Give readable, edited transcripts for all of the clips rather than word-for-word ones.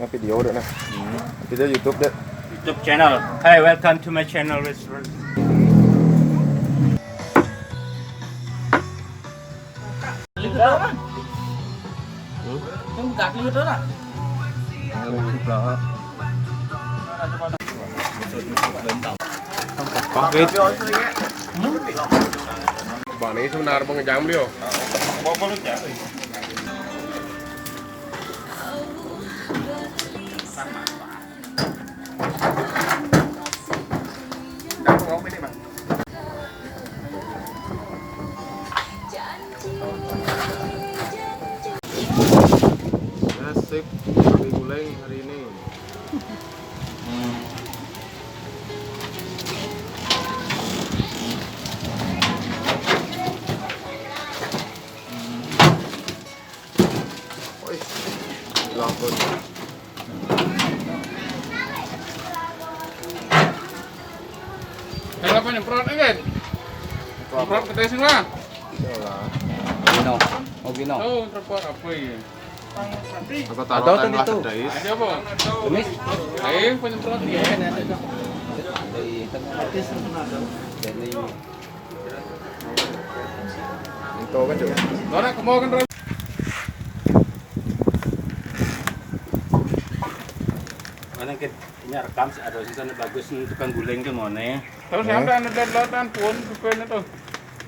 video được nè. Video YouTube đấy. YouTube channel. Hey, welcome to my channel restaurant. Bang ini sebenarnya pengejam beliau. Sip, babi guling hari ini. Wih, langsung. Apa nyemprot kan? Nyemprot ke tesing lah. Iyalah. Gino. Oh, Gino. Oh, nyemprot apa ya? Aku taruh tengah kedai. Ada apa? Tumis. Ayo, penyemprot ya. Dari tengah artis dari Itu kan juga. Dora, kamu kan Dora? mana ke ini rekam ada sana bagus nih tukang guling ke mana. Terus sampai anda dan pun bukan itu.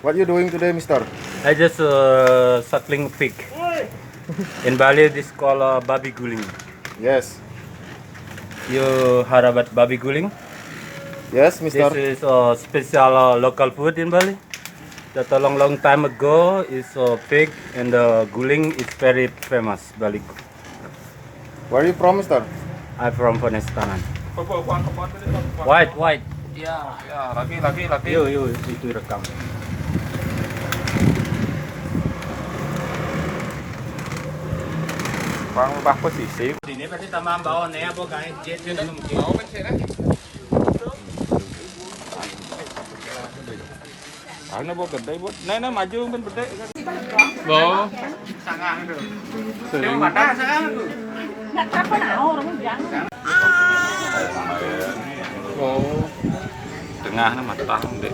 What you doing today, Mister? I just suckling pig. In Bali this called babi guling. Yes. You heard about babi guling? Yes, Mister. This is a special local food in Bali. That a long time ago is a pig and the guling is very famous Bali. Where are you from, Mister? I'm from Vanestanan. Kepot. White. Ya, lagi. Yo itu rekam. Bang bak posisi. Ini pasti tambahan bawang ya, bu kain jet itu mungkin. Mau kan sih dah. Ano bo gede bo. Nah maju kan gede kan. Bo. Sangang itu. Sering mata sangang itu. Nggak apa nào orang bilang. Bo. Tengah na mata gede.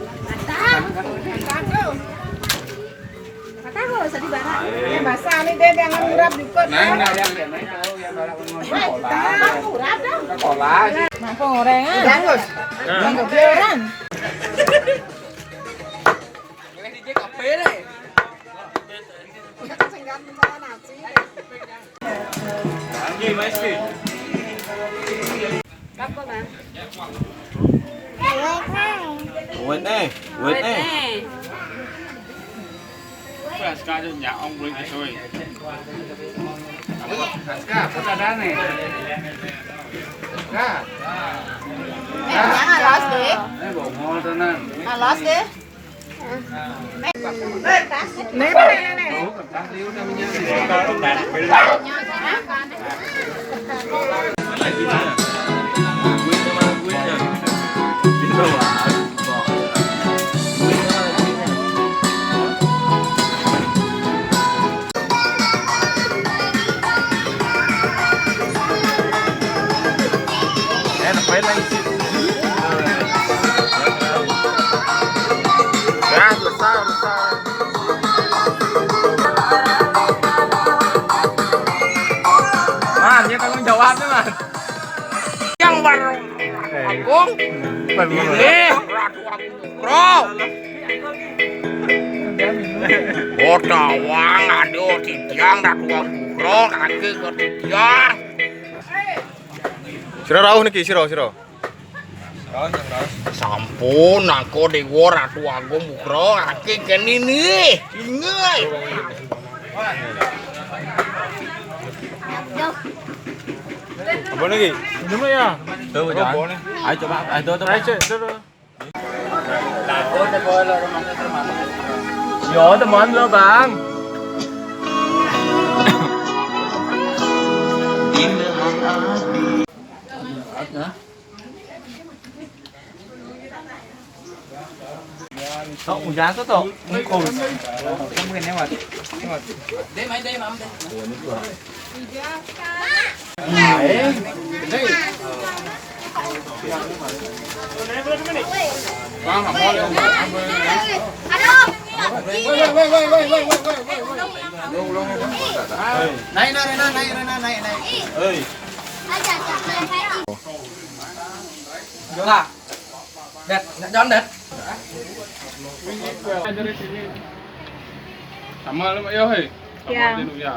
Kata ko sa di bara. Eh basa ni deh jangan murab dikot. Nah. Murab dong. Sekolah. Mampu gorengan. Jangus. Jangus beran. Ini DJ kafe deh. Lagi masih. Apa bang? Wait nè. Phải ska cho nhà ông Linh cái thôi. Ska, có đá này. Ska. Jangan los deh. Ini bau mau tenan. Los deh. Nih. Oh, kertas dia udah Man, dia tanggung jawab nih, Man. Yang baru Agung. Ini Bro. Kota wang aduh titiang dak dua bro kaki ke titiang. Siro rauh nih, Siro. Sampun aku dewa ratu agung bukro kaki ke ini ingai. Apa lagi? Minum ya. Tuh jangan. Ayo coba, ayo tuh. Takut deh boleh rumahnya teman. Yo teman lo bang. hujan tuh tuh. Ngikul. Mungkin lewat. Lewat. Naik. Lah. Det, John det. Dari sini. Sama lu, yo hei. Sama Ya. ya.